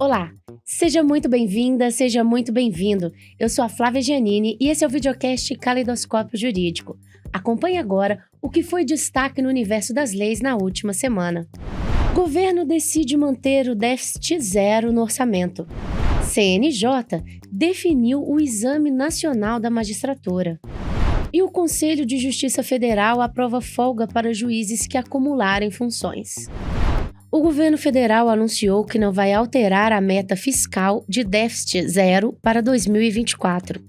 Olá, seja muito bem-vinda, seja muito bem-vindo. Eu sou a Flávia Giannini e esse é o videocast Caleidoscópio Jurídico. Acompanhe agora o que foi destaque no universo das leis na última semana. Governo decide manter o déficit zero no orçamento. CNJ definiu o Exame Nacional da Magistratura. E o Conselho de Justiça Federal aprova folga para juízes que acumularem funções. O governo federal anunciou que não vai alterar a meta fiscal de déficit zero para 2024.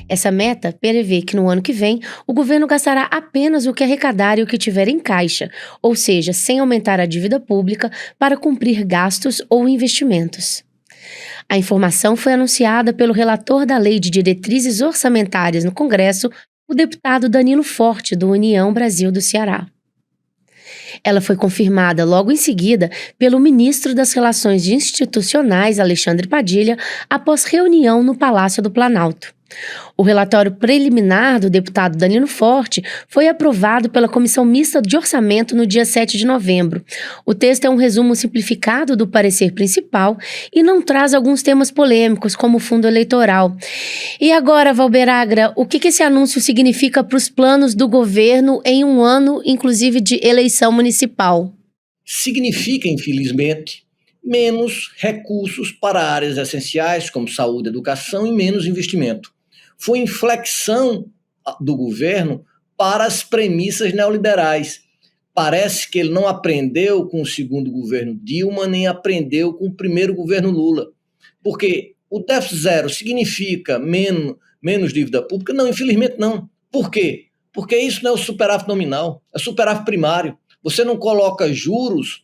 Essa meta prevê que no ano que vem o governo gastará apenas o que arrecadar e o que tiver em caixa, ou seja, sem aumentar a dívida pública para cumprir gastos ou investimentos. A informação foi anunciada pelo relator da Lei de Diretrizes Orçamentárias no Congresso, o deputado Danilo Forte, do União Brasil do Ceará. Ela foi confirmada logo em seguida pelo ministro das Relações Institucionais, Alexandre Padilha, após reunião no Palácio do Planalto. O relatório preliminar do deputado Danilo Forte foi aprovado pela Comissão Mista de Orçamento no dia 7 de novembro. O texto é um resumo simplificado do parecer principal e não traz alguns temas polêmicos, como o fundo eleitoral. E agora, Valberagra, o que esse anúncio significa para os planos do governo em um ano, inclusive, de eleição municipal? Significa, infelizmente, menos recursos para áreas essenciais como saúde e educação e menos investimento. Foi inflexão do governo para as premissas neoliberais. Parece que ele não aprendeu com o segundo governo Dilma, nem aprendeu com o primeiro governo Lula. Porque o déficit zero significa menos dívida pública? Não, infelizmente não. Por quê? Porque isso não é o superávit nominal, é o superávit primário. Você não coloca juros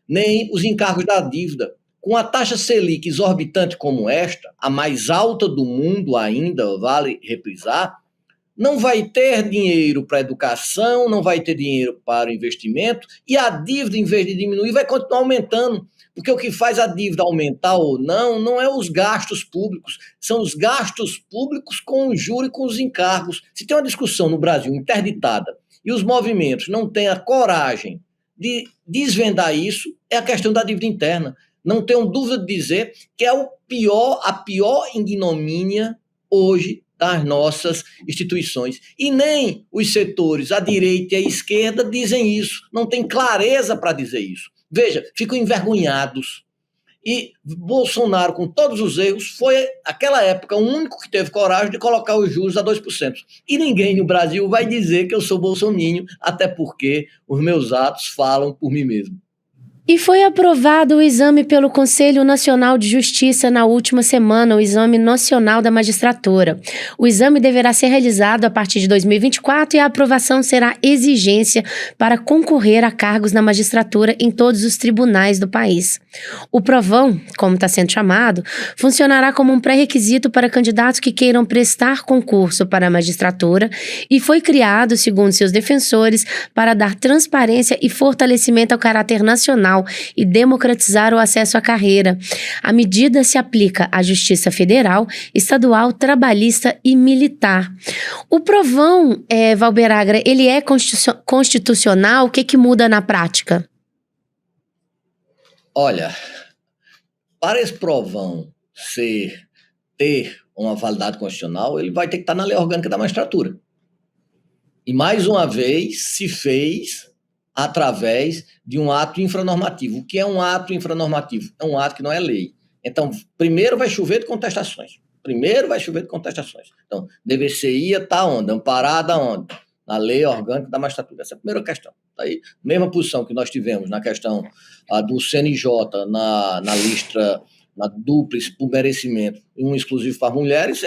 nem os encargos da dívida. Com a taxa Selic exorbitante como esta, a mais alta do mundo ainda, vale reprisar, não vai ter dinheiro para a educação, não vai ter dinheiro para o investimento, e a dívida, em vez de diminuir, vai continuar aumentando. Porque o que faz a dívida aumentar ou não é os gastos públicos, são os gastos públicos com o juro e com os encargos. Se tem uma discussão no Brasil interditada e os movimentos não têm a coragem de desvendar isso, é a questão da dívida interna. Não tenho dúvida de dizer que é a pior ignomínia hoje das nossas instituições. E nem os setores, a direita e a esquerda, dizem isso. Não tem clareza para dizer isso. Veja, ficam envergonhados. E Bolsonaro, com todos os erros, foi, naquela época, o único que teve coragem de colocar os juros a 2%. E ninguém no Brasil vai dizer que eu sou bolsoninho, até porque os meus atos falam por mim mesmo. E foi aprovado o exame pelo Conselho Nacional de Justiça na última semana, o Exame Nacional da Magistratura. O exame deverá ser realizado a partir de 2024 e a aprovação será exigência para concorrer a cargos na magistratura em todos os tribunais do país. O provão, como está sendo chamado, funcionará como um pré-requisito para candidatos que queiram prestar concurso para a magistratura e foi criado, segundo seus defensores, para dar transparência e fortalecimento ao caráter nacional e democratizar o acesso à carreira. A medida se aplica à Justiça Federal, Estadual, Trabalhista e Militar. O provão, Valberagra, ele é constitucional? O que muda na prática? Olha, para esse provão ter uma validade constitucional, ele vai ter que estar na lei orgânica da magistratura. E mais uma vez se fez através de um ato infranormativo. O que é um ato infranormativo? É um ato que não é lei. Então, primeiro vai chover de contestações. Então, dever-se-ia estar onde? Amparada onde? Na lei orgânica da magistratura. Essa é a primeira questão. Aí, mesma posição que nós tivemos na questão do CNJ, na lista, na dúplice por merecimento, um exclusivo para mulheres,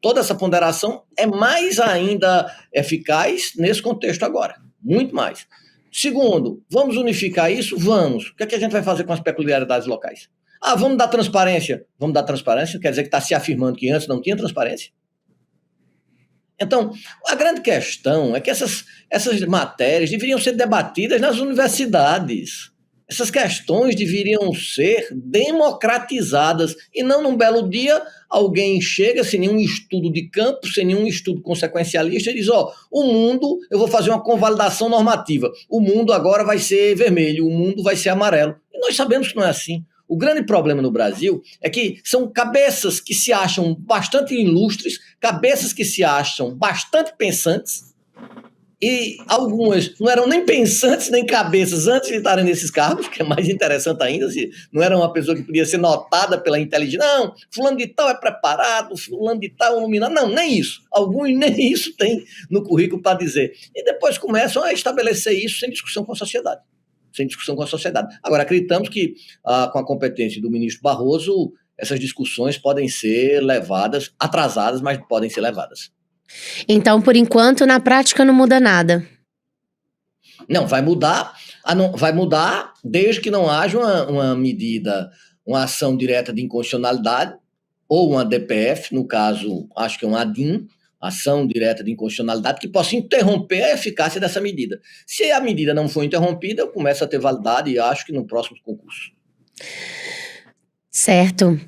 toda essa ponderação é mais ainda eficaz nesse contexto agora. Muito mais. Segundo, vamos unificar isso? Vamos. O que é que a gente vai fazer com as peculiaridades locais? Vamos dar transparência. Vamos dar transparência? Quer dizer que está se afirmando que antes não tinha transparência? Então, a grande questão é que essas matérias deveriam ser debatidas nas universidades. Essas questões deveriam ser democratizadas e não num belo dia alguém chega sem nenhum estudo de campo, sem nenhum estudo consequencialista e diz, o mundo, eu vou fazer uma convalidação normativa, o mundo agora vai ser vermelho, o mundo vai ser amarelo. E nós sabemos que não é assim. O grande problema no Brasil é que são cabeças que se acham bastante ilustres, cabeças que se acham bastante pensantes, e algumas não eram nem pensantes nem cabeças antes de estarem nesses cargos, que é mais interessante ainda, se não era uma pessoa que podia ser notada pela inteligência. Não, fulano de tal é preparado, fulano de tal é iluminado. Não, nem isso. Alguns nem isso tem no currículo para dizer. E depois começam a estabelecer isso sem discussão com a sociedade. Sem discussão com a sociedade. Agora, acreditamos que, com a competência do ministro Barroso, essas discussões podem ser levadas, atrasadas, mas podem ser levadas. Então, por enquanto, na prática não muda nada. Não, vai mudar desde que não haja uma medida, uma ação direta de inconstitucionalidade, ou uma DPF, no caso, acho que é um ADIM, ação direta de inconstitucionalidade, que possa interromper a eficácia dessa medida. Se a medida não for interrompida, eu começo a ter validade e acho que no próximo concurso. Certo.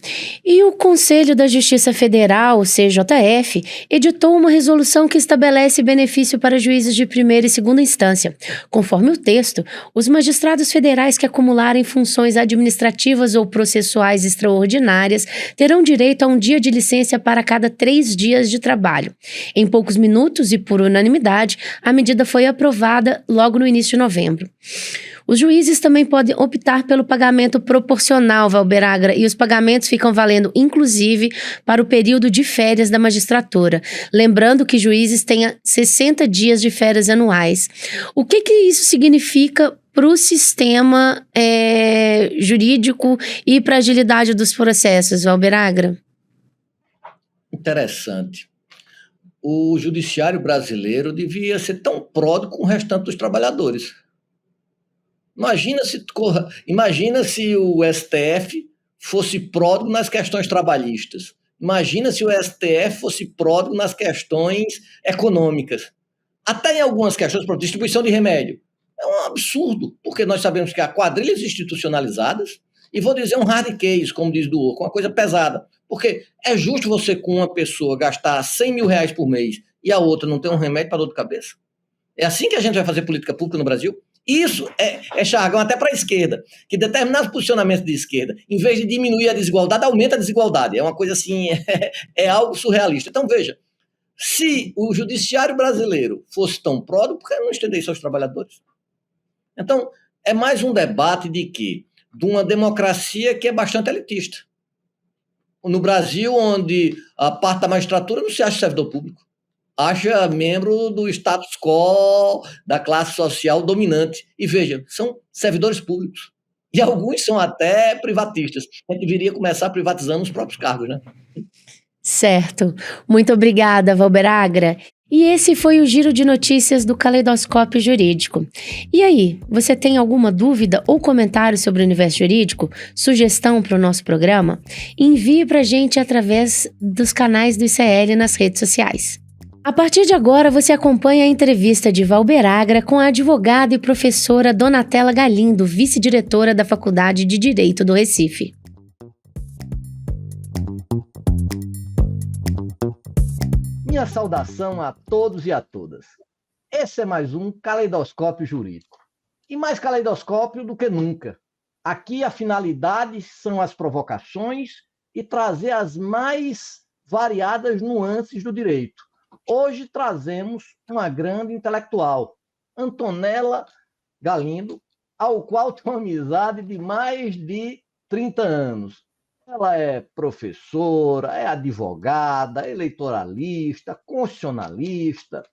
E o Conselho da Justiça Federal, o CJF, editou uma resolução que estabelece benefício para juízes de primeira e segunda instância. Conforme o texto, os magistrados federais que acumularem funções administrativas ou processuais extraordinárias terão direito a um dia de licença para cada 3 dias de trabalho. Em poucos minutos e por unanimidade, a medida foi aprovada logo no início de novembro. Os juízes também podem optar pelo pagamento proporcional, Valber Agra, e os pagamentos ficam valendo, inclusive, para o período de férias da magistratura. Lembrando que juízes têm 60 dias de férias anuais. O que isso significa para o sistema jurídico e para a agilidade dos processos, Valber Agra? Interessante. O judiciário brasileiro devia ser tão pródigo com o restante dos trabalhadores. Imagina se o STF fosse pródigo nas questões trabalhistas. Imagina se o STF fosse pródigo nas questões econômicas. Até em algumas questões, por distribuição de remédio. É um absurdo, porque nós sabemos que há quadrilhas institucionalizadas, e vou dizer um hard case, como diz do Orco, uma coisa pesada. Porque é justo você, com uma pessoa, gastar 100 mil reais por mês e a outra não ter um remédio para dor de cabeça? É assim que a gente vai fazer política pública no Brasil? Isso é jargão até para a esquerda, que determinados posicionamentos de esquerda, em vez de diminuir a desigualdade, aumenta a desigualdade. É uma coisa assim, é algo surrealista. Então, veja, se o judiciário brasileiro fosse tão pródigo, por que não estender isso aos trabalhadores? Então, é mais um debate de quê? De uma democracia que é bastante elitista. No Brasil, onde a parte da magistratura não se acha servidor público, acha membro do status quo da classe social dominante. E veja, são servidores públicos. E alguns são até privatistas. A gente deveria começar privatizando os próprios cargos, né? Certo. Muito obrigada, Valber Agra. E esse foi o Giro de Notícias do Caleidoscópio Jurídico. E aí, você tem alguma dúvida ou comentário sobre o universo jurídico? Sugestão para o nosso programa? Envie para a gente através dos canais do ICL nas redes sociais. A partir de agora, você acompanha a entrevista de Valber Agra com a advogada e professora Donatella Galindo, vice-diretora da Faculdade de Direito do Recife. Minha saudação a todos e a todas. Esse é mais um Caleidoscópio Jurídico. E mais caleidoscópio do que nunca. Aqui a finalidade são as provocações e trazer as mais variadas nuances do direito. Hoje trazemos uma grande intelectual, Antonella Galindo, ao qual tenho uma amizade de mais de 30 anos. Ela é professora, é advogada, eleitoralista, constitucionalista,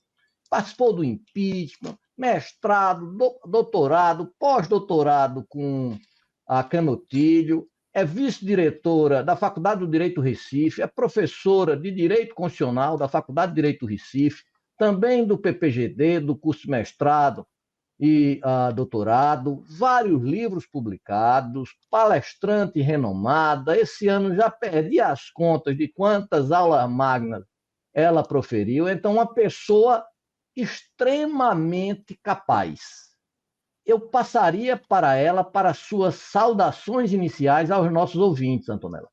participou do impeachment, mestrado, doutorado, pós-doutorado com a Canutilho, é vice-diretora da Faculdade do Direito Recife, é professora de Direito Constitucional da Faculdade de Direito Recife, também do PPGD, do curso de mestrado e doutorado, vários livros publicados, palestrante renomada. Esse ano já perdi as contas de quantas aulas magnas ela proferiu. Então, uma pessoa extremamente capaz. Eu passaria para ela para suas saudações iniciais aos nossos ouvintes, Antonella.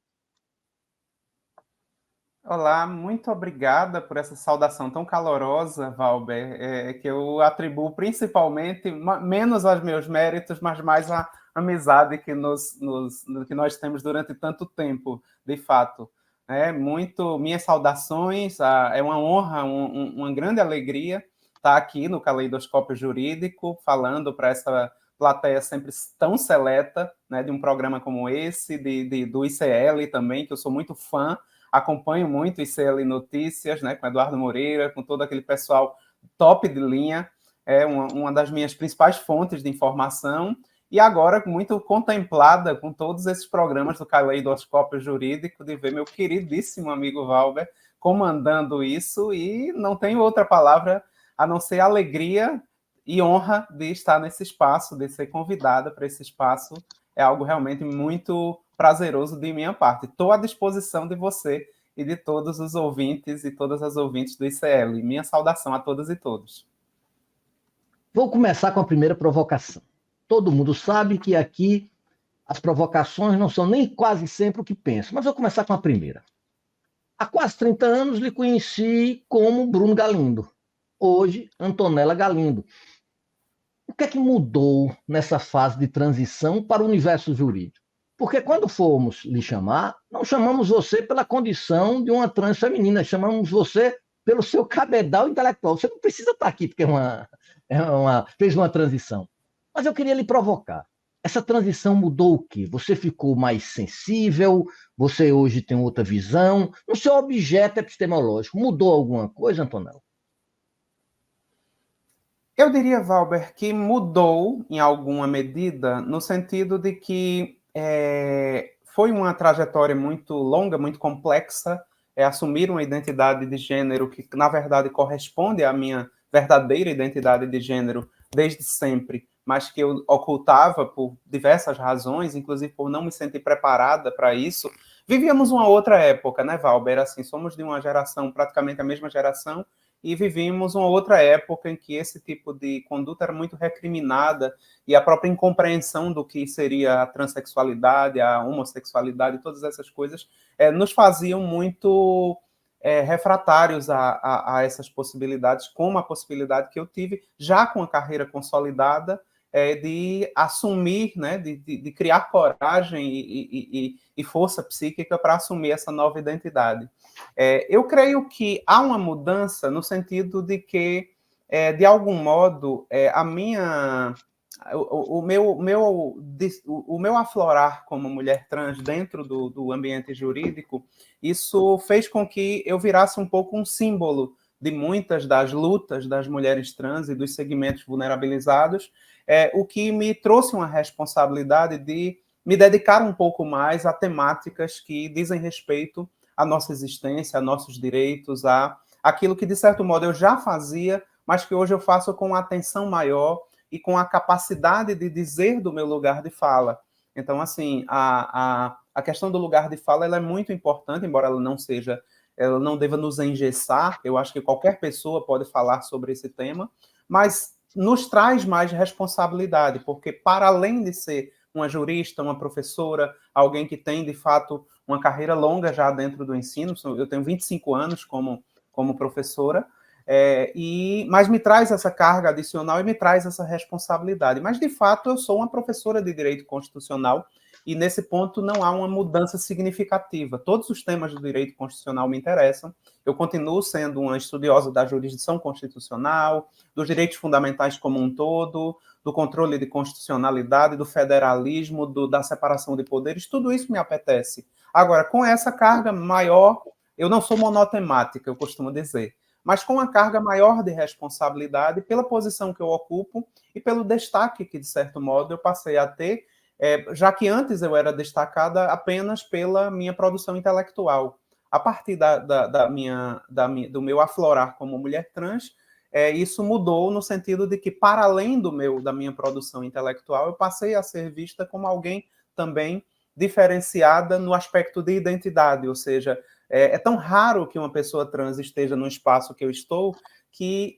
Olá, muito obrigada por essa saudação tão calorosa, Valber, que eu atribuo principalmente, menos aos meus méritos, mas mais amizade que nós temos durante tanto tempo, de fato. Minhas saudações, é uma honra, uma grande alegria estar aqui no Caleidoscópio Jurídico, falando para essa plateia sempre tão seleta, né, de um programa como esse, do ICL também, que eu sou muito fã, acompanho muito o ICL Notícias, né, com Eduardo Moreira, com todo aquele pessoal top de linha, uma das minhas principais fontes de informação, e agora muito contemplada com todos esses programas do Caleidoscópio Jurídico, de ver meu queridíssimo amigo Valber comandando isso, e não tenho outra palavra a não ser alegria e honra de estar nesse espaço, de ser convidada para esse espaço. É algo realmente muito prazeroso de minha parte. Estou à disposição de você e de todos os ouvintes e todas as ouvintes do ICL. Minha saudação a todas e todos. Vou começar com a primeira provocação. Todo mundo sabe que aqui as provocações não são nem quase sempre o que penso, mas vou começar com a primeira. Há quase 30 anos lhe conheci como Bruno Galindo, hoje Antonella Galindo. O que é que mudou nessa fase de transição para o universo jurídico? Porque quando formos lhe chamar, não chamamos você pela condição de uma trans feminina, chamamos você pelo seu cabedal intelectual. Você não precisa estar aqui porque fez uma transição. Mas eu queria lhe provocar. Essa transição mudou o quê? Você ficou mais sensível? Você hoje tem outra visão? No seu objeto epistemológico, mudou alguma coisa, Antonella? Eu diria, Valber, que mudou em alguma medida, no sentido de que foi uma trajetória muito longa, muito complexa, assumir uma identidade de gênero que, na verdade, corresponde à minha verdadeira identidade de gênero desde sempre, mas que eu ocultava por diversas razões, inclusive por não me sentir preparada para isso. Vivíamos uma outra época, né, Valber? Assim, somos de uma geração, praticamente a mesma geração, e vivíamos uma outra época em que esse tipo de conduta era muito recriminada, e a própria incompreensão do que seria a transexualidade, a homossexualidade, todas essas coisas, nos faziam muito refratários a essas possibilidades, como a possibilidade que eu tive, já com a carreira consolidada, de assumir, né, de criar coragem e força psíquica para assumir essa nova identidade. Eu creio que há uma mudança no sentido de que, de algum modo, o meu aflorar como mulher trans dentro do ambiente jurídico, isso fez com que eu virasse um pouco um símbolo de muitas das lutas das mulheres trans e dos segmentos vulnerabilizados, o que me trouxe uma responsabilidade de me dedicar um pouco mais a temáticas que dizem respeito à nossa existência, a nossos direitos, a aquilo que, de certo modo, eu já fazia, mas que hoje eu faço com atenção maior e com a capacidade de dizer do meu lugar de fala. Então, assim, a questão do lugar de fala ela é muito importante, embora ela não deva nos engessar. Eu acho que qualquer pessoa pode falar sobre esse tema, mas nos traz mais responsabilidade, porque para além de ser uma jurista, uma professora, alguém que tem, de fato, uma carreira longa já dentro do ensino, eu tenho 25 anos como professora, mas me traz essa carga adicional e me traz essa responsabilidade. Mas, de fato, eu sou uma professora de direito constitucional e, nesse ponto, não há uma mudança significativa. Todos os temas do direito constitucional me interessam. Eu continuo sendo uma estudiosa da jurisdição constitucional, dos direitos fundamentais como um todo, do controle de constitucionalidade, do federalismo, da separação de poderes. Tudo isso me apetece. Agora, com essa carga maior, eu não sou monotemática, eu costumo dizer, mas com uma carga maior de responsabilidade pela posição que eu ocupo e pelo destaque que, de certo modo, eu passei a ter, já que antes eu era destacada apenas pela minha produção intelectual. A partir do meu aflorar como mulher trans, isso mudou no sentido de que, para além da minha produção intelectual, eu passei a ser vista como alguém também diferenciada no aspecto de identidade, ou seja, é tão raro que uma pessoa trans esteja no espaço que eu estou, que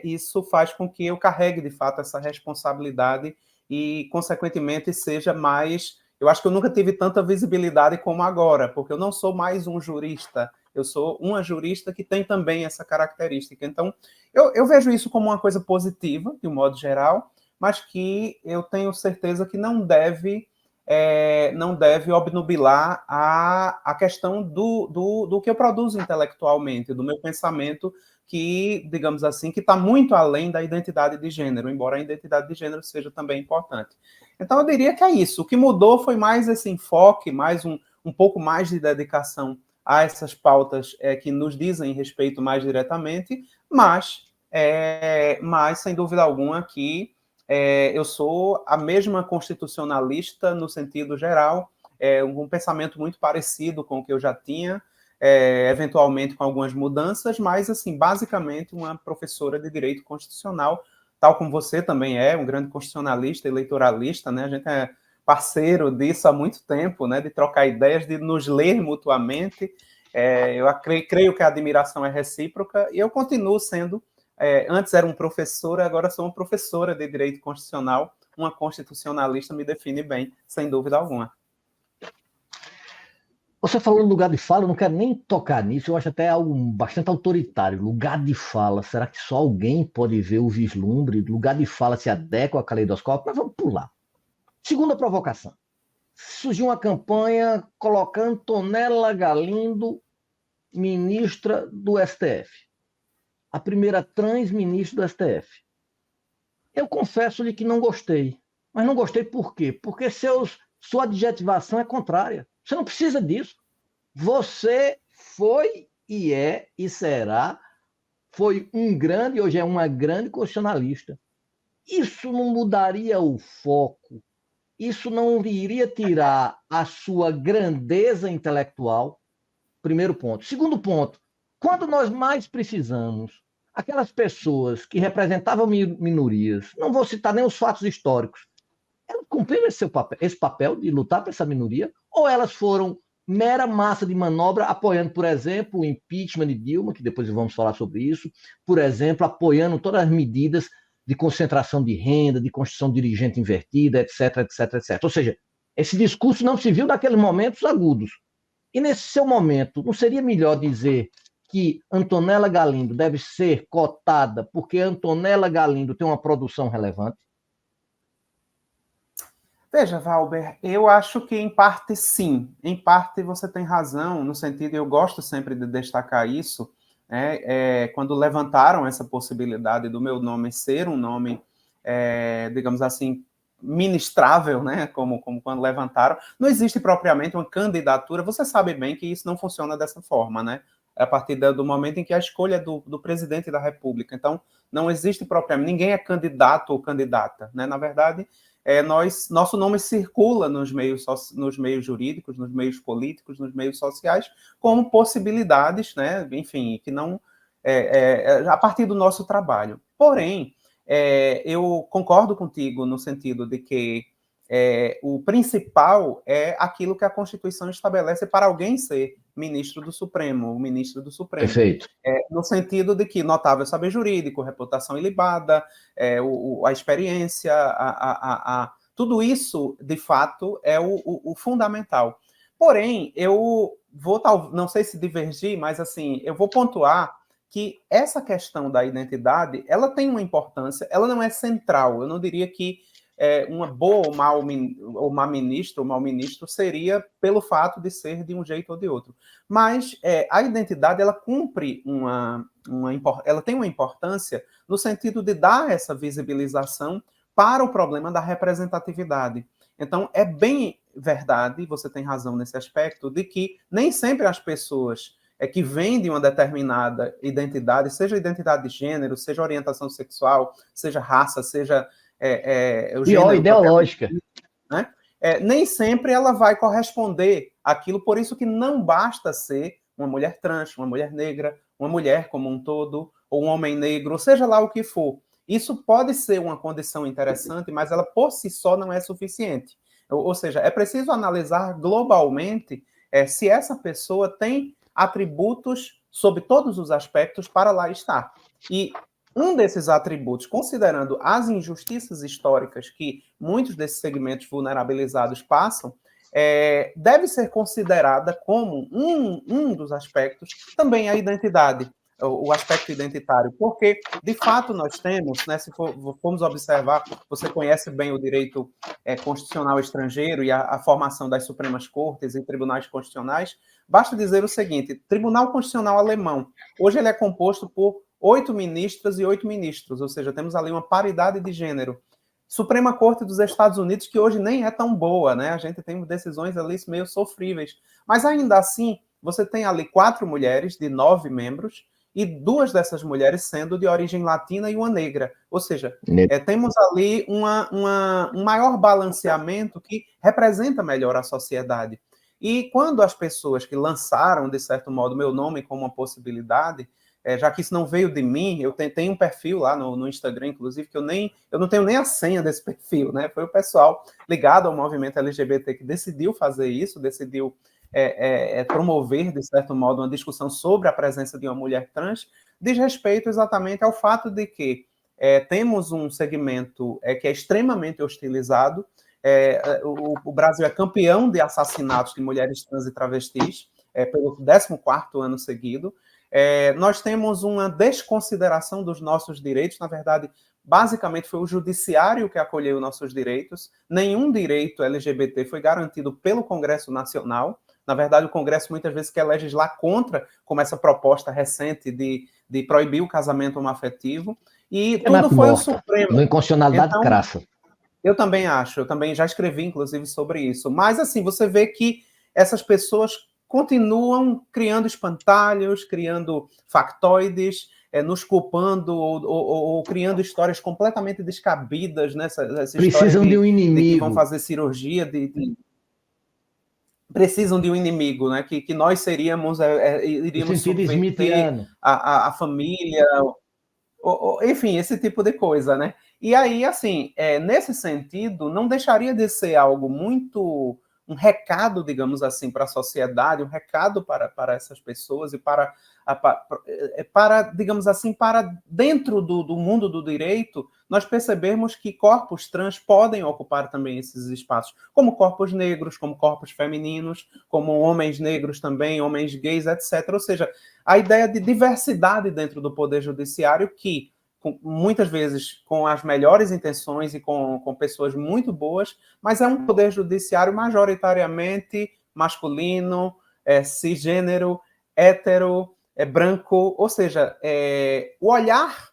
isso faz com que eu carregue, de fato, essa responsabilidade e, consequentemente, seja mais... Eu acho que eu nunca tive tanta visibilidade como agora, porque eu não sou mais um jurista, eu sou uma jurista que tem também essa característica. Então, eu vejo isso como uma coisa positiva, de um modo geral, mas que eu tenho certeza que não deve obnubilar a questão do que eu produzo intelectualmente, do meu pensamento, que, digamos assim, que está muito além da identidade de gênero, embora a identidade de gênero seja também importante. Então, eu diria que é isso. O que mudou foi mais esse enfoque, mais um pouco mais de dedicação a essas pautas que nos dizem respeito mais diretamente, mas sem dúvida alguma, que eu sou a mesma constitucionalista no sentido geral, um pensamento muito parecido com o que eu já tinha, eventualmente com algumas mudanças, mas, assim, basicamente uma professora de direito constitucional, tal como você também é, um grande constitucionalista, eleitoralista, né? A gente é parceiro disso há muito tempo, né? De trocar ideias, de nos ler mutuamente. Eu creio que a admiração é recíproca, e eu continuo sendo, antes era um professor, agora sou uma professora de direito constitucional, uma constitucionalista, me define bem, sem dúvida alguma. Você falou no lugar de fala, eu não quero nem tocar nisso, eu acho até algo bastante autoritário. Lugar de fala, será que só alguém pode ver o vislumbre? Lugar de fala se adequa ao caleidoscópio? Mas vamos pular. Segunda provocação. Surgiu uma campanha colocando Antonella Galindo ministra do STF. A primeira trans ministra do STF. Eu confesso-lhe que não gostei. Mas não gostei por quê? Porque sua adjetivação é contrária. Você não precisa disso. Você foi e é e será, foi um grande, hoje é uma grande constitucionalista. Isso não mudaria o foco. Isso não iria tirar a sua grandeza intelectual. Primeiro ponto. Segundo ponto, quando nós mais precisamos, aquelas pessoas que representavam minorias, não vou citar nem os fatos históricos, elas cumpriram esse papel de lutar por essa minoria, ou elas foram mera massa de manobra, apoiando, por exemplo, o impeachment de Dilma, que depois vamos falar sobre isso, por exemplo, apoiando todas as medidas de concentração de renda, de construção dirigente invertida, etc, etc, etc. Ou seja, esse discurso não se viu naqueles momentos agudos. E nesse seu momento, não seria melhor dizer que Antonella Galindo deve ser cotada porque Antonella Galindo tem uma produção relevante? Veja, Valber, eu acho que em parte sim, em parte você tem razão, no sentido, eu gosto sempre de destacar isso, quando levantaram essa possibilidade do meu nome ser um nome, digamos assim, ministrável, né, como quando levantaram, não existe propriamente uma candidatura, você sabe bem que isso não funciona dessa forma, né, a partir do momento em que a escolha é do presidente da República, então não existe propriamente, ninguém é candidato ou candidata, né, na verdade, nosso nome circula nos meios jurídicos, nos meios políticos, nos meios sociais, como possibilidades, né, enfim, que não a partir do nosso trabalho. Porém, eu concordo contigo no sentido de que o principal é aquilo que a Constituição estabelece para alguém ser ministro do Supremo, o ministro do Supremo. Perfeito. No sentido de que notável saber jurídico, reputação ilibada, a experiência, tudo isso, de fato, é o fundamental. Porém, eu vou, não sei se divergir, mas assim, eu vou pontuar que essa questão da identidade, ela tem uma importância, ela não é central. Eu não diria que uma boa ou má ministra ou mau ministro seria pelo fato de ser de um jeito ou de outro. Mas a identidade, ela cumpre ela tem uma importância no sentido de dar essa visibilização para o problema da representatividade. Então, é bem verdade, você tem razão nesse aspecto, de que nem sempre as pessoas que vêm de uma determinada identidade, seja identidade de gênero, seja orientação sexual, seja raça, seja o gênero ideológica, né? Nem sempre ela vai corresponder àquilo, por isso que não basta ser uma mulher trans, uma mulher negra, uma mulher como um todo, ou um homem negro, seja lá o que for. Isso pode ser uma condição interessante, mas ela por si só não é suficiente. Ou seja, é preciso analisar globalmente se essa pessoa tem atributos sob todos os aspectos para lá estar. E um desses atributos, considerando as injustiças históricas que muitos desses segmentos vulnerabilizados passam, deve ser considerada como um dos aspectos também a identidade. o aspecto identitário, porque, de fato, nós temos, né, se formos observar, você conhece bem o direito constitucional estrangeiro e a formação das Supremas Cortes e tribunais constitucionais, basta dizer o seguinte, Tribunal Constitucional Alemão, hoje ele é composto por 8 ministras e 8 ministros, ou seja, temos ali uma paridade de gênero. Suprema Corte dos Estados Unidos, que hoje nem é tão boa, né? A gente tem decisões ali meio sofríveis. Mas ainda assim, você tem ali 4 mulheres de 9 membros, e 2 dessas mulheres sendo de origem latina e uma negra. Ou seja, temos ali um maior balanceamento que representa melhor a sociedade. E quando as pessoas que lançaram, de certo modo, meu nome como uma possibilidade, já que isso não veio de mim, eu tenho um perfil lá no Instagram, inclusive, que eu não tenho nem a senha desse perfil, né? Foi o pessoal ligado ao movimento LGBT que decidiu fazer isso, decidiu promover, de certo modo, uma discussão sobre a presença de uma mulher trans, diz respeito exatamente ao fato de que temos um segmento que é extremamente hostilizado. O Brasil é campeão de assassinatos de mulheres trans e travestis, pelo 14º ano seguido. Nós temos uma desconsideração dos nossos direitos, na verdade, basicamente foi o judiciário que acolheu nossos direitos, nenhum direito LGBT foi garantido pelo Congresso Nacional. Na verdade, o Congresso muitas vezes quer legislar contra, como essa proposta recente de proibir o casamento homoafetivo, e tudo foi o Supremo. Uma inconstitucionalidade crassa. Eu também acho, eu também já escrevi, inclusive, sobre isso. Mas, assim, você vê que essas pessoas continuam criando espantalhos, criando factoides, nos culpando ou criando histórias completamente descabidas, né? Essa precisam de um inimigo. De que vão fazer cirurgia, precisam de um inimigo, né? Que nós seríamos, iríamos subverter a família, enfim, esse tipo de coisa, né? E aí, assim, nesse sentido, não deixaria de ser algo muito... um recado, digamos assim, para a sociedade, um recado para essas pessoas e para, digamos assim, para dentro do mundo do direito, nós percebermos que corpos trans podem ocupar também esses espaços, como corpos negros, como corpos femininos, como homens negros também, homens gays, etc. Ou seja, a ideia de diversidade dentro do Poder Judiciário que, muitas vezes com as melhores intenções e com pessoas muito boas, mas é um poder judiciário majoritariamente masculino, cisgênero, hétero, branco, ou seja, o olhar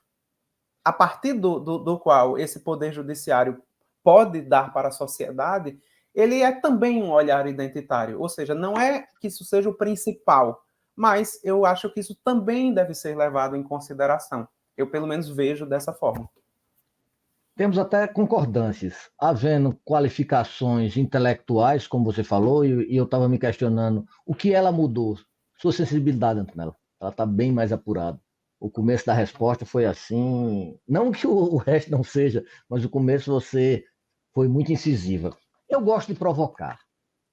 a partir do qual esse poder judiciário pode dar para a sociedade, ele é também um olhar identitário, ou seja, não é que isso seja o principal, mas eu acho que isso também deve ser levado em consideração. Eu, pelo menos, vejo dessa forma. Temos até concordâncias, havendo qualificações intelectuais, como você falou, e eu estava me questionando o que ela mudou. Sua sensibilidade, Antonella, ela está bem mais apurada. O começo da resposta foi assim, não que o resto não seja, mas o começo você foi muito incisiva. Eu gosto de provocar.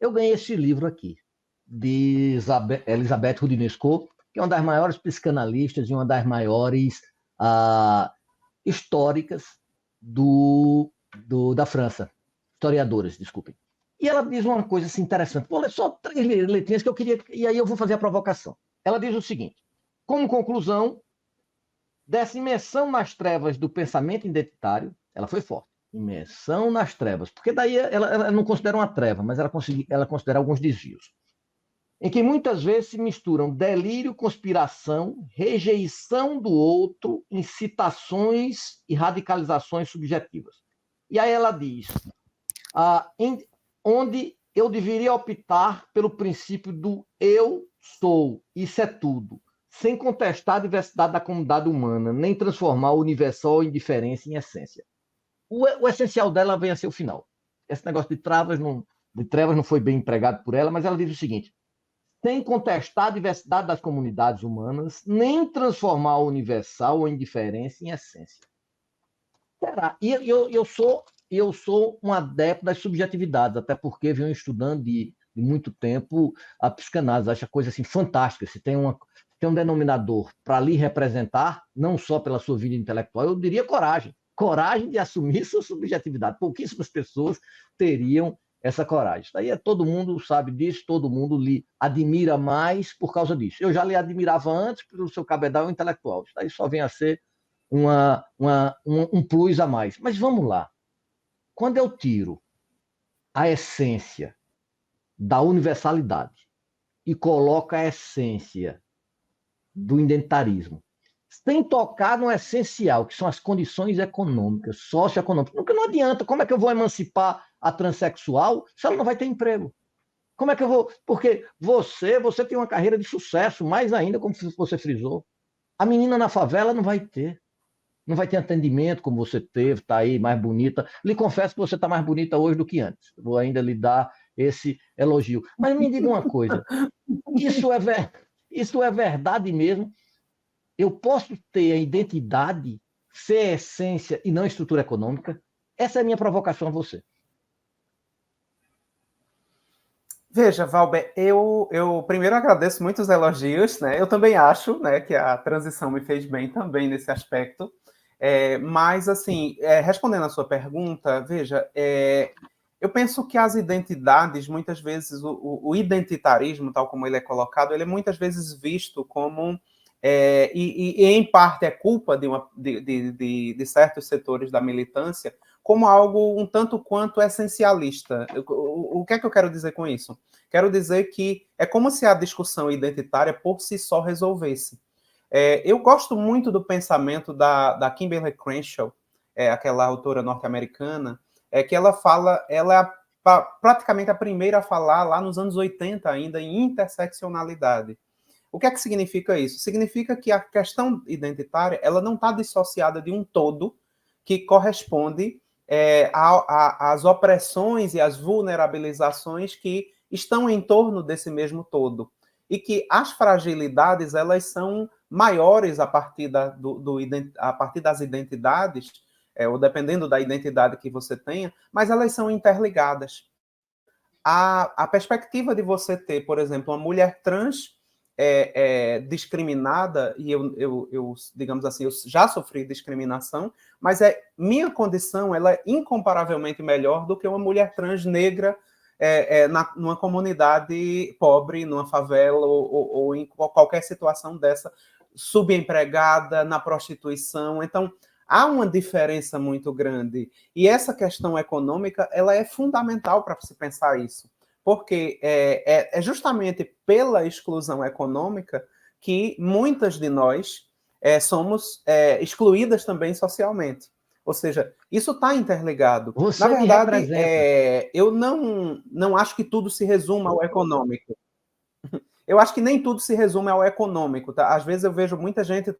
Eu ganhei esse livro aqui, de Elisabeth Roudinesco, que é uma das maiores psicanalistas e uma das maiores históricas da França, historiadoras, desculpem. E ela diz uma coisa assim, interessante. Vou ler só 3 letrinhas que eu queria, e aí eu vou fazer a provocação. Ela diz o seguinte: como conclusão dessa imersão nas trevas do pensamento identitário, ela foi forte, imersão nas trevas, porque daí ela não considera uma treva, mas ela considera alguns desvios, em que muitas vezes se misturam delírio, conspiração, rejeição do outro, incitações e radicalizações subjetivas. E aí ela diz, onde eu deveria optar pelo princípio do eu sou, isso é tudo, sem contestar a diversidade da comunidade humana, nem transformar o universal em diferença em essência. O essencial dela vem a ser o final. Esse negócio de trevas não foi bem empregado por ela, mas ela diz o seguinte: sem contestar a diversidade das comunidades humanas, nem transformar o universal em diferença em essência. Será? E eu sou um adepto das subjetividades, até porque venho estudando de muito tempo a psicanálise. Acho a coisa assim fantástica. Se tem um denominador para lhe representar, não só pela sua vida intelectual, eu diria coragem. Coragem de assumir sua subjetividade. Pouquíssimas pessoas teriam essa coragem. Isso aí todo mundo sabe disso, todo mundo lhe admira mais por causa disso. Eu já lhe admirava antes pelo seu cabedal intelectual. Isso aí só vem a ser um plus a mais. Mas vamos lá. Quando eu tiro a essência da universalidade e coloco a essência do identitarismo, sem tocar no essencial, que são as condições econômicas, socioeconômicas. Porque não adianta, como é que eu vou emancipar a transexual se ela não vai ter emprego? Como é que eu vou? Porque você tem uma carreira de sucesso, mais ainda, como você frisou. A menina na favela não vai ter. Não vai ter atendimento como você teve, está aí mais bonita. Lhe confesso que você está mais bonita hoje do que antes. Vou ainda lhe dar esse elogio. Mas me diga uma coisa, isso é verdade mesmo? Eu posso ter a identidade, ser a essência e não a estrutura econômica? Essa é a minha provocação a você. Veja, Valber, eu primeiro agradeço muito os elogios, né? Eu também acho, né, que a transição me fez bem também nesse aspecto. Mas, assim, respondendo à sua pergunta, veja, eu penso que as identidades, muitas vezes, o identitarismo, tal como ele é colocado, ele é muitas vezes visto como, e em parte é culpa de certos setores da militância, como algo um tanto quanto essencialista. O que é que eu quero dizer com isso? Quero dizer que é como se a discussão identitária por si só resolvesse. Eu gosto muito do pensamento da Kimberly Crenshaw, aquela autora norte-americana, que ela é praticamente a primeira a falar, lá nos anos 80 ainda, em interseccionalidade. O que é que significa isso? Significa que a questão identitária ela não está dissociada de um todo que corresponde às opressões e às vulnerabilizações que estão em torno desse mesmo todo. E que as fragilidades elas são maiores a partir das identidades, ou dependendo da identidade que você tenha, mas elas são interligadas. A perspectiva de você ter, por exemplo, uma mulher trans discriminada, e eu, digamos assim, eu já sofri discriminação, mas minha condição ela é incomparavelmente melhor do que uma mulher trans negra numa comunidade pobre, numa favela ou em qualquer situação dessa, subempregada, na prostituição. Então, há uma diferença muito grande. E essa questão econômica ela é fundamental para se pensar isso. Porque é justamente pela exclusão econômica que muitas de nós somos excluídas também socialmente. Ou seja, isso está interligado. Você Na verdade, representa. eu não acho que tudo se resuma ao econômico. Eu acho que nem tudo se resume ao econômico. Tá? Às vezes eu vejo muita gente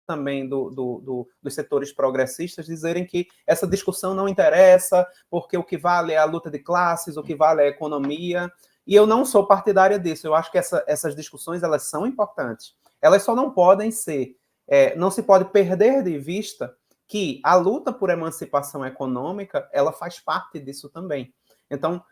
também dos setores progressistas dizerem que essa discussão não interessa, porque o que vale é a luta de classes, o que vale é a economia, e eu não sou partidária disso. Eu acho que essas discussões elas são importantes. Elas só não podem ser, não se pode perder de vista que a luta por emancipação econômica ela faz parte disso também. Então,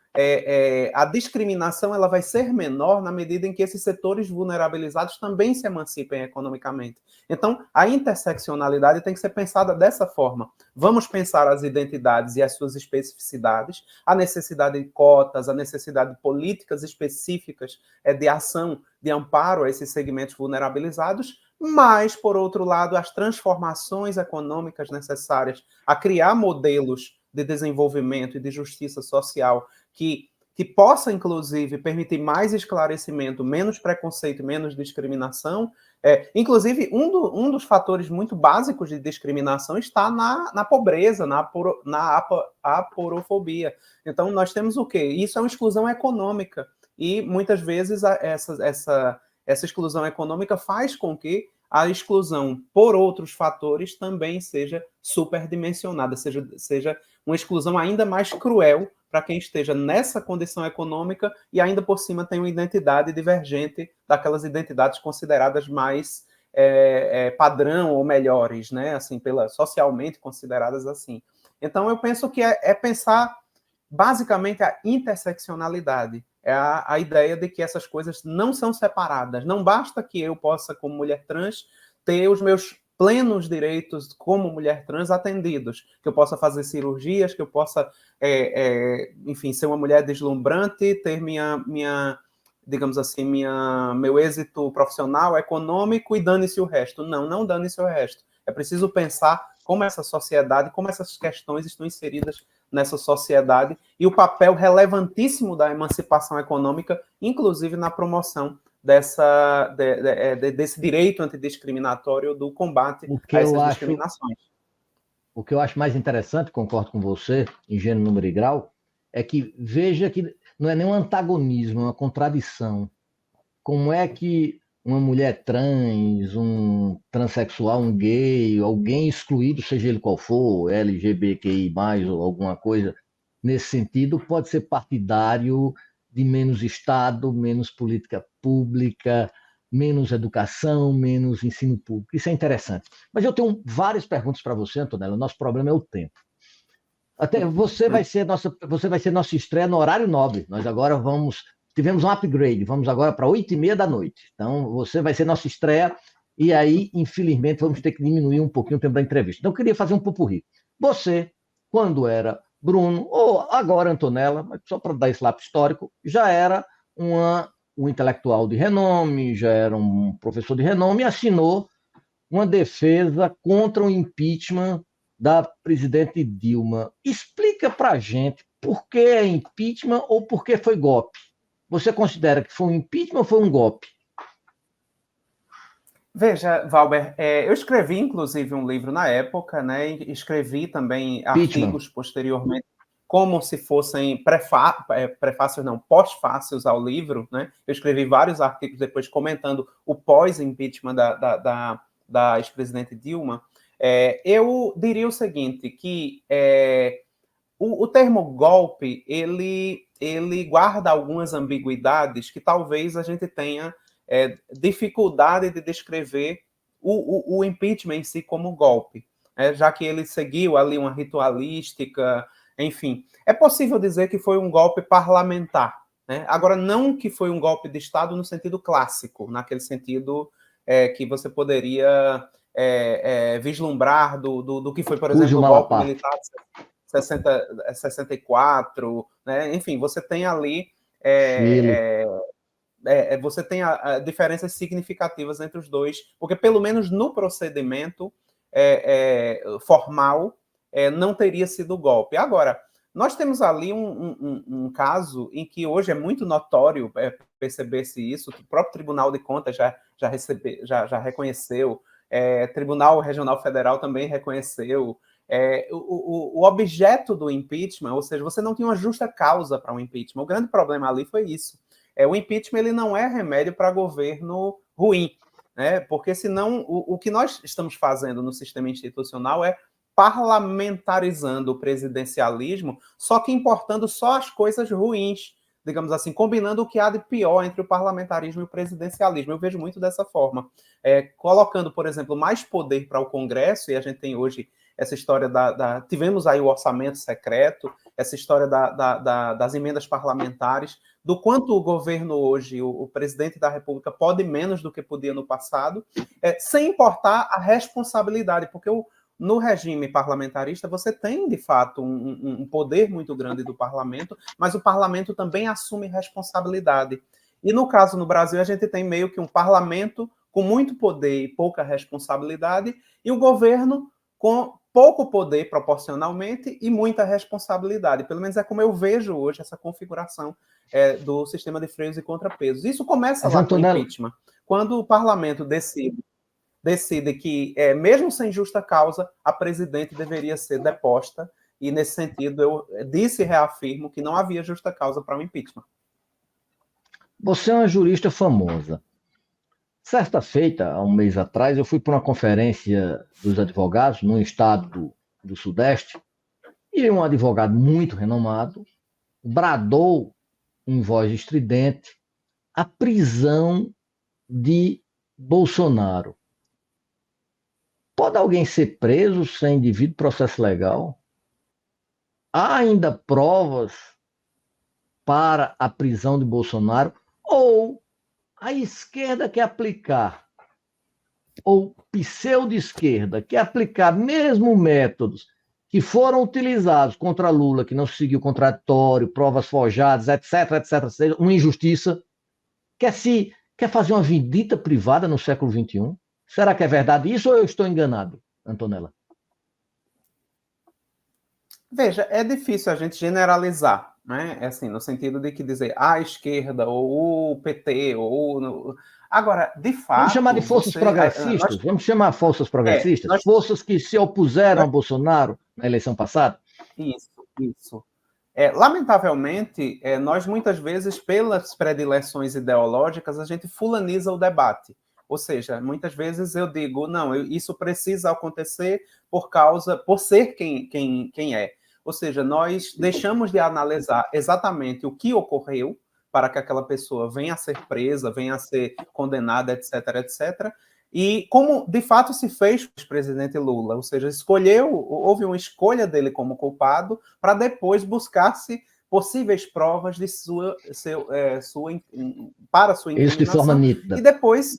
a discriminação ela vai ser menor na medida em que esses setores vulnerabilizados também se emancipem economicamente. Então, a interseccionalidade tem que ser pensada dessa forma. Vamos pensar as identidades e as suas especificidades, a necessidade de cotas, a necessidade de políticas específicas de ação, de amparo a esses segmentos vulnerabilizados, mas, por outro lado, as transformações econômicas necessárias a criar modelos de desenvolvimento e de justiça social que possa, inclusive, permitir mais esclarecimento, menos preconceito, menos discriminação. Inclusive, um dos fatores muito básicos de discriminação está na pobreza, na aporofobia. Então, nós temos o quê? Isso é uma exclusão econômica. E, muitas vezes, essa exclusão econômica faz com que a exclusão por outros fatores também seja superdimensionada, seja uma exclusão ainda mais cruel para quem esteja nessa condição econômica e ainda por cima tem uma identidade divergente daquelas identidades consideradas mais padrão ou melhores, né? Assim, socialmente consideradas assim. Então, eu penso que é pensar basicamente a interseccionalidade. É a ideia de que essas coisas não são separadas. Não basta que eu possa, como mulher trans, ter os meus plenos direitos como mulher trans atendidos, que eu possa fazer cirurgias, que eu possa, enfim, ser uma mulher deslumbrante, ter digamos assim, meu êxito profissional, econômico, e dane-se o resto. Não dane-se o resto. É preciso pensar como essa sociedade, como essas questões estão inseridas nessa sociedade e o papel relevantíssimo da emancipação econômica, inclusive na promoção desse direito antidiscriminatório, do combate a essas discriminações. O que eu acho mais interessante, concordo com você, em gênero, número e grau, é que veja que não é nenhum antagonismo, é uma contradição. Como é que uma mulher trans, um transexual, um gay, alguém excluído, seja ele qual for, LGBTQI+, ou alguma coisa nesse sentido, pode ser partidário de menos Estado, menos política pública, menos educação, menos ensino público. Isso é interessante. Mas eu tenho várias perguntas para você, Antonella. O nosso problema é o tempo. Até você vai ser nossa estreia no horário nobre. Nós agora tivemos um upgrade, vamos agora para 8h30 da noite. Então, você vai ser nossa estreia, e aí, infelizmente, vamos ter que diminuir um pouquinho o tempo da entrevista. Então, eu queria fazer um pupurri. Você, quando era Bruno, ou agora Antonella, mas só para dar esse lapso histórico, já era um intelectual de renome, já era um professor de renome, e assinou uma defesa contra o impeachment da presidente Dilma. Explica para a gente por que é impeachment ou por que foi golpe. Você considera que foi um impeachment ou foi um golpe? Veja, Valber, eu escrevi, inclusive, um livro na época, né? E escrevi também artigos posteriormente, como se fossem prefácios, não, pós-fácios ao livro, né? Eu escrevi vários artigos depois comentando o pós-impeachment da ex-presidente Dilma. Eu diria o seguinte, que o termo golpe, ele guarda algumas ambiguidades que talvez a gente tenha dificuldade de descrever o impeachment em si como golpe, já que ele seguiu ali uma ritualística, enfim. É possível dizer que foi um golpe parlamentar, né? Agora, não que foi um golpe de Estado no sentido clássico, naquele sentido que você poderia vislumbrar do que foi, por exemplo, o golpe militar de 64, né? Enfim, você tem ali você tem diferenças significativas entre os dois, porque pelo menos no procedimento formal não teria sido golpe. Agora, nós temos ali um caso em que hoje é muito notório perceber-se isso, o próprio Tribunal de Contas já reconheceu, Tribunal Regional Federal também reconheceu. O objeto do impeachment, ou seja, você não tinha uma justa causa para um impeachment. O grande problema ali foi isso. O impeachment ele não é remédio para governo ruim, né? Porque senão o que nós estamos fazendo no sistema institucional é parlamentarizando o presidencialismo, só que importando só as coisas ruins, digamos assim, combinando o que há de pior entre o parlamentarismo e o presidencialismo. Eu vejo muito dessa forma. Colocando, por exemplo, mais poder para o Congresso, e a gente tem hoje essa história tivemos aí o orçamento secreto, essa história das emendas parlamentares, do quanto o governo hoje, o presidente da República, pode menos do que podia no passado, sem importar a responsabilidade, porque no regime parlamentarista você tem, de fato, um poder muito grande do parlamento, mas o parlamento também assume responsabilidade. E no caso, no Brasil, a gente tem meio que um parlamento com muito poder e pouca responsabilidade, e o governo com pouco poder proporcionalmente e muita responsabilidade. Pelo menos é como eu vejo hoje essa configuração do sistema de freios e contrapesos. Isso começa lá com o impeachment. Quando o parlamento decide que, mesmo sem justa causa, a presidente deveria ser deposta, e nesse sentido eu disse e reafirmo que não havia justa causa para o impeachment. Você é uma jurista famosa. Certa feita, há um mês atrás, eu fui para uma conferência dos advogados num estado do Sudeste, e um advogado muito renomado bradou em voz estridente a prisão de Bolsonaro. Pode alguém ser preso sem devido processo legal? Há ainda provas para a prisão de Bolsonaro? Ou a esquerda quer aplicar ou pseudo-esquerda quer aplicar mesmo métodos que foram utilizados contra Lula, que não seguiu contraditório, provas forjadas, etc., etc., seja uma injustiça, quer fazer uma vendita privada no século XXI? Será que é verdade isso ou eu estou enganado, Antonella? Veja, é difícil a gente generalizar, né? É assim, no sentido de que dizer a esquerda, ou o PT, Agora, de fato. Vamos chamar de forças progressistas? Vamos chamar forças progressistas? Forças que se opuseram a Bolsonaro na eleição passada? Isso. Lamentavelmente, nós muitas vezes, pelas predileções ideológicas, a gente fulaniza o debate. Ou seja, muitas vezes eu digo, não, isso precisa acontecer por ser quem é. Ou seja, nós deixamos de analisar exatamente o que ocorreu para que aquela pessoa venha a ser presa, venha a ser condenada, etc., etc., e como de fato se fez com o presidente Lula, ou seja, houve uma escolha dele como culpado para depois buscar-se possíveis provas de para sua incriminação. Isso de forma nítida. E depois,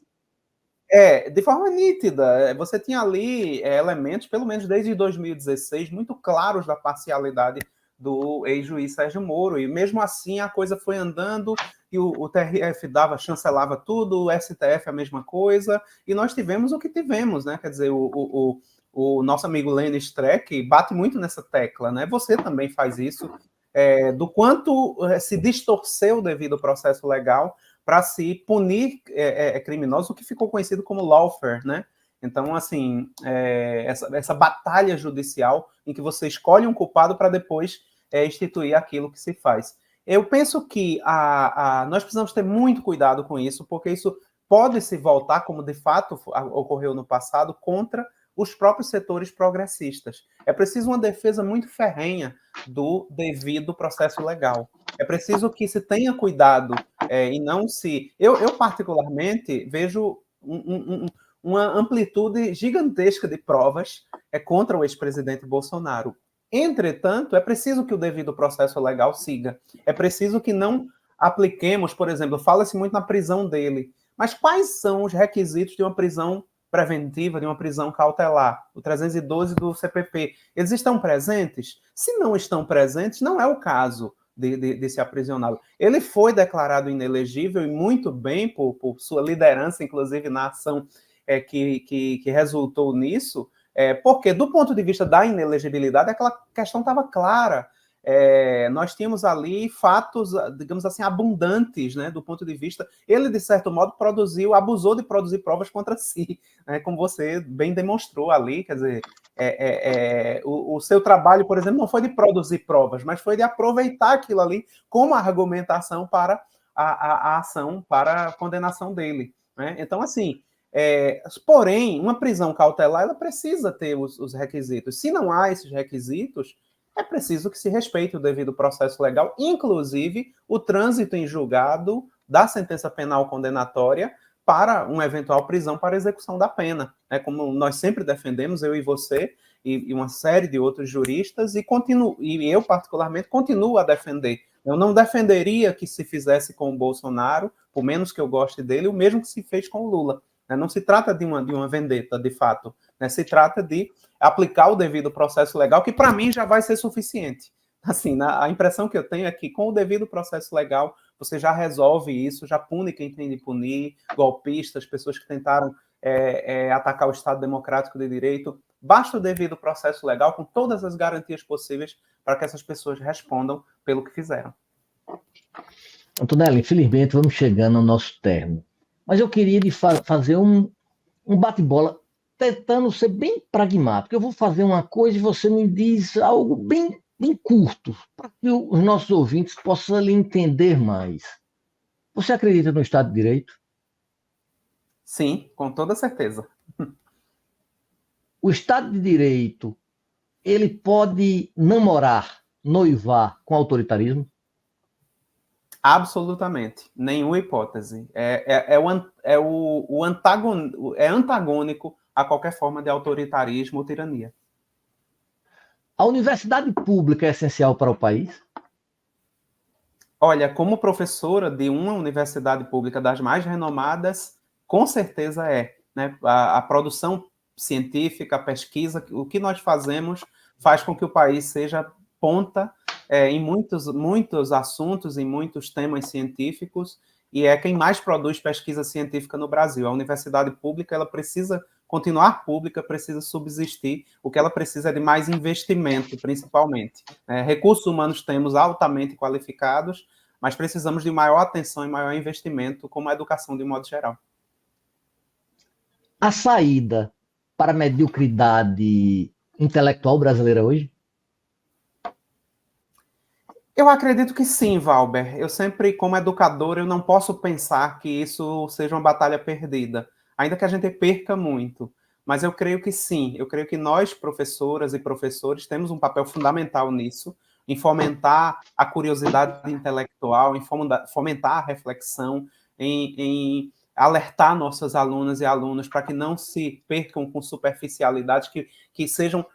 de forma nítida, você tinha ali elementos, pelo menos desde 2016, muito claros da parcialidade do ex-juiz Sérgio Moro, e mesmo assim a coisa foi andando, e o TRF chancelava tudo, o STF a mesma coisa, e nós tivemos o que tivemos, né? Quer dizer, o nosso amigo Lênin Streck bate muito nessa tecla, né? Você também faz isso, do quanto se distorceu devido ao processo legal para se punir criminosos, o que ficou conhecido como lawfare, né? Então, assim, essa batalha judicial em que você escolhe um culpado para depois instituir aquilo que se faz. Eu penso que nós precisamos ter muito cuidado com isso, porque isso pode se voltar, como de fato ocorreu no passado, contra os próprios setores progressistas. É preciso uma defesa muito ferrenha do devido processo legal. É preciso que se tenha cuidado e não se... Eu particularmente, vejo uma amplitude gigantesca de provas contra o ex-presidente Bolsonaro. Entretanto, é preciso que o devido processo legal siga. É preciso que não apliquemos, por exemplo, fala-se muito na prisão dele, mas quais são os requisitos de uma prisão preventiva, de uma prisão cautelar? O 312 do CPP. Eles estão presentes? Se não estão presentes, não é o caso de se aprisioná-lo. Ele foi declarado inelegível e muito bem por sua liderança, inclusive na ação que resultou nisso, porque do ponto de vista da inelegibilidade, aquela questão estava clara. Nós tínhamos ali fatos, digamos assim, abundantes, né, do ponto de vista... Ele, de certo modo, abusou de produzir provas contra si, né, como você bem demonstrou ali, quer dizer, o seu trabalho, por exemplo, não foi de produzir provas, mas foi de aproveitar aquilo ali como argumentação para a ação, para a condenação dele, né? Então, assim... porém, uma prisão cautelar ela precisa ter os requisitos. Se não há esses requisitos, é preciso que se respeite o devido processo legal, inclusive o trânsito em julgado da sentença penal condenatória para uma eventual prisão para execução da pena. Como nós sempre defendemos, eu e você, e uma série de outros juristas, e eu, particularmente, continuo a defender. Eu não defenderia que se fizesse com o Bolsonaro, por menos que eu goste dele, o mesmo que se fez com o Lula. Não se trata de uma vendetta, de fato. Se trata de aplicar o devido processo legal, que para mim já vai ser suficiente. Assim, a impressão que eu tenho é que com o devido processo legal, você já resolve isso, já pune quem tem de punir, golpistas, pessoas que tentaram atacar o Estado Democrático de Direito. Basta o devido processo legal, com todas as garantias possíveis, para que essas pessoas respondam pelo que fizeram. Antonella, infelizmente vamos chegando ao nosso termo. Mas eu queria fazer um bate-bola, tentando ser bem pragmático. Eu vou fazer uma coisa e você me diz algo bem curto, para que os nossos ouvintes possam lhe entender mais. Você acredita no Estado de Direito? Sim, com toda certeza. O Estado de Direito, ele pode namorar, noivar com autoritarismo? Absolutamente, nenhuma hipótese. É antagônico a qualquer forma de autoritarismo ou tirania. A universidade pública é essencial para o país? Olha, como professora de uma universidade pública das mais renomadas, com certeza é. né? A produção científica, a pesquisa, o que nós fazemos faz com que o país seja ponta em muitos assuntos, em muitos temas científicos, e é quem mais produz pesquisa científica no Brasil. A universidade pública, ela precisa continuar pública, precisa subsistir, o que ela precisa é de mais investimento, principalmente. Recursos humanos temos altamente qualificados, mas precisamos de maior atenção e maior investimento, como a educação de modo geral. A saída para a mediocridade intelectual brasileira hoje? Eu acredito que sim, Valber. Eu sempre, como educador, eu não posso pensar que isso seja uma batalha perdida, ainda que a gente perca muito. Mas eu creio que sim, eu creio que nós, professoras e professores, temos um papel fundamental nisso, em fomentar a curiosidade intelectual, em fomentar a reflexão, em alertar nossas alunas e alunos para que não se percam com superficialidades, que sejam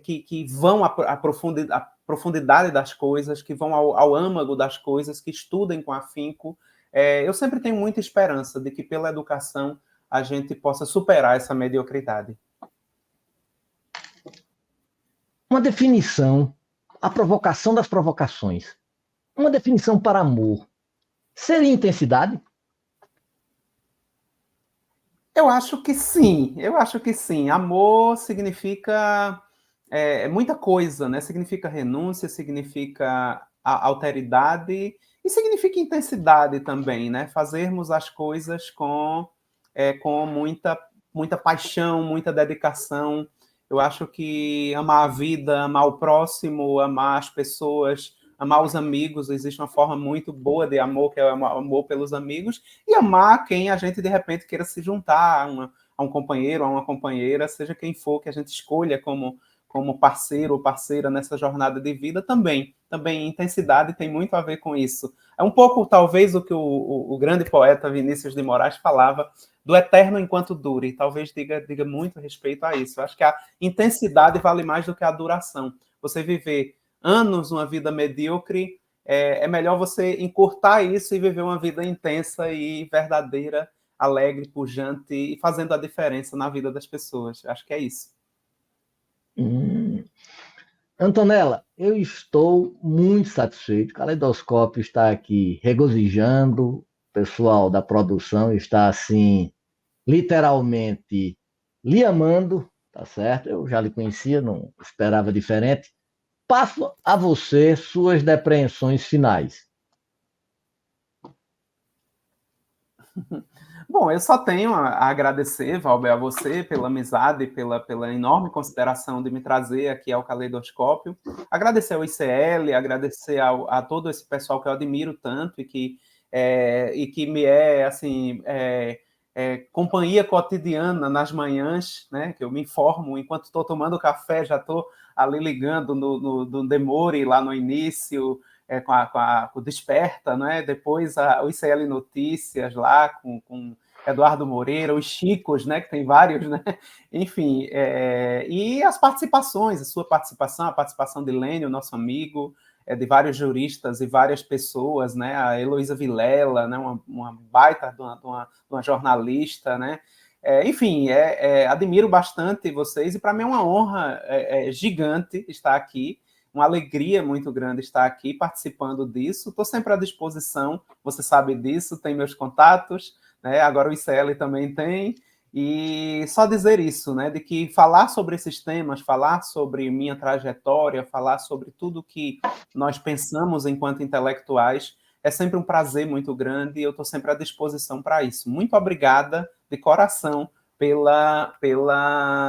que vão à profundidade das coisas, que vão ao âmago das coisas, que estudem com afinco. Eu sempre tenho muita esperança de que, pela educação, a gente possa superar essa mediocridade. Uma definição, a provocação das provocações. Uma definição para amor. Seria intensidade? Eu acho que sim, eu acho que sim. Amor significa muita coisa, né? Significa renúncia, significa alteridade e significa intensidade também, né? Fazermos as coisas com muita paixão, muita dedicação. Eu acho que amar a vida, amar o próximo, amar as pessoas, amar os amigos, existe uma forma muito boa de amor, que é o amor pelos amigos, e amar quem a gente, de repente, queira se juntar a um companheiro, a uma companheira, seja quem for que a gente escolha como parceiro ou parceira nessa jornada de vida também. Também intensidade tem muito a ver com isso. É um pouco, talvez, o que o grande poeta Vinícius de Moraes falava do eterno enquanto dure. Talvez diga muito respeito a isso. Eu acho que a intensidade vale mais do que a duração. Você viver anos uma vida medíocre, é melhor você encurtar isso e viver uma vida intensa e verdadeira, alegre, pujante e fazendo a diferença na vida das pessoas. Acho que é isso. Antonella, eu estou muito satisfeito. O Caleidoscópio está aqui regozijando, o pessoal da produção está assim, literalmente lhe amando, tá certo? Eu já lhe conhecia, não esperava diferente. Passo a você suas depreensões finais. Bom, eu só tenho a agradecer, Valber, a você pela amizade, pela enorme consideração de me trazer aqui ao Caleidoscópio. Agradecer ao ICL, agradecer a todo esse pessoal que eu admiro tanto e que me assim, companhia cotidiana nas manhãs, né? Que eu me informo enquanto estou tomando café, já estou ali ligando no Demore lá no início, com o Desperta, né? Depois o ICL Notícias lá com Eduardo Moreira, os Chicos, né? Que tem vários, né? Enfim, e as participações, a sua participação, a participação de Lênio, nosso amigo, de vários juristas e várias pessoas, né? A Heloísa Vilela, né? Uma baita de uma jornalista, né? Enfim, admiro bastante vocês e para mim é uma honra gigante estar aqui. Uma alegria muito grande estar aqui participando disso. Estou sempre à disposição, você sabe disso, tem meus contatos, né? Agora o ICL também tem. E só dizer isso, né? De que falar sobre esses temas, falar sobre minha trajetória, falar sobre tudo que nós pensamos enquanto intelectuais, é sempre um prazer muito grande e eu estou sempre à disposição para isso. Muito obrigada, de coração, pela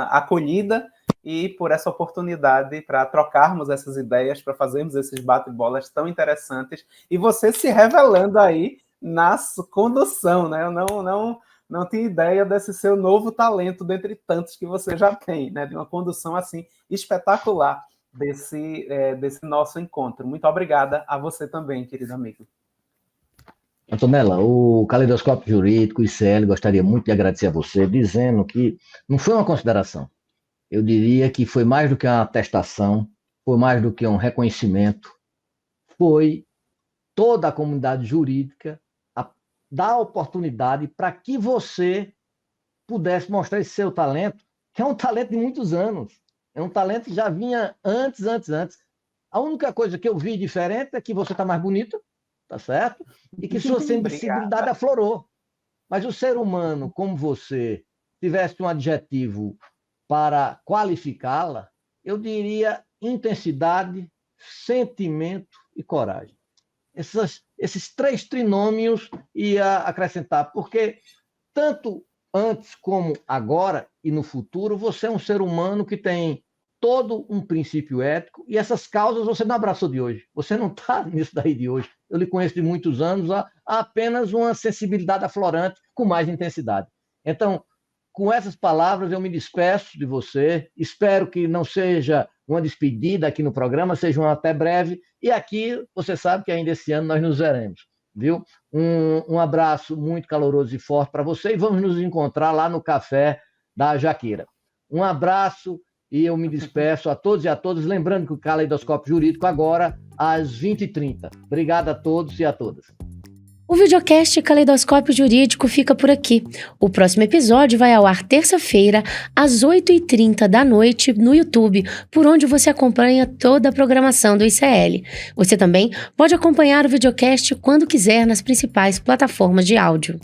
acolhida e por essa oportunidade para trocarmos essas ideias, para fazermos esses bate-bolas tão interessantes, e você se revelando aí na condução, né? Eu não tinha ideia desse seu novo talento, dentre tantos que você já tem, né? De uma condução assim espetacular desse nosso encontro. Muito obrigada a você também, querido amigo. Antonella, o Caleidoscópio Jurídico, o ICL, gostaria muito de agradecer a você, dizendo que não foi uma consideração. Eu diria que foi mais do que uma atestação, foi mais do que um reconhecimento, foi toda a comunidade jurídica dar oportunidade para que você pudesse mostrar esse seu talento, que é um talento de muitos anos. É um talento que já vinha antes. A única coisa que eu vi diferente é que você está mais bonita, tá certo? E que sua sensibilidade aflorou. Mas o ser humano, como você, tivesse um adjetivo para qualificá-la, eu diria intensidade, sentimento e coragem. Esses 3 trinômios ia acrescentar, porque tanto antes como agora e no futuro, você é um ser humano que tem todo um princípio ético, e essas causas você não abraçou de hoje. Você não está nisso daí de hoje. Eu lhe conheço de muitos anos, há apenas uma sensibilidade aflorante com mais intensidade. Então, com essas palavras, eu me despeço de você. Espero que não seja uma despedida aqui no programa, seja uma até breve. E aqui, você sabe que ainda esse ano nós nos veremos, viu? Um abraço muito caloroso e forte para você, e vamos nos encontrar lá no Café da Jaqueira. Um abraço, e eu me despeço a todos e a todas, lembrando que o Caleidoscópio Jurídico agora às 20h30. Obrigado a todos e a todas. O videocast Caleidoscópio Jurídico fica por aqui. O próximo episódio vai ao ar terça-feira, às 8h30 da noite, no YouTube, por onde você acompanha toda a programação do ICL. Você também pode acompanhar o videocast quando quiser nas principais plataformas de áudio.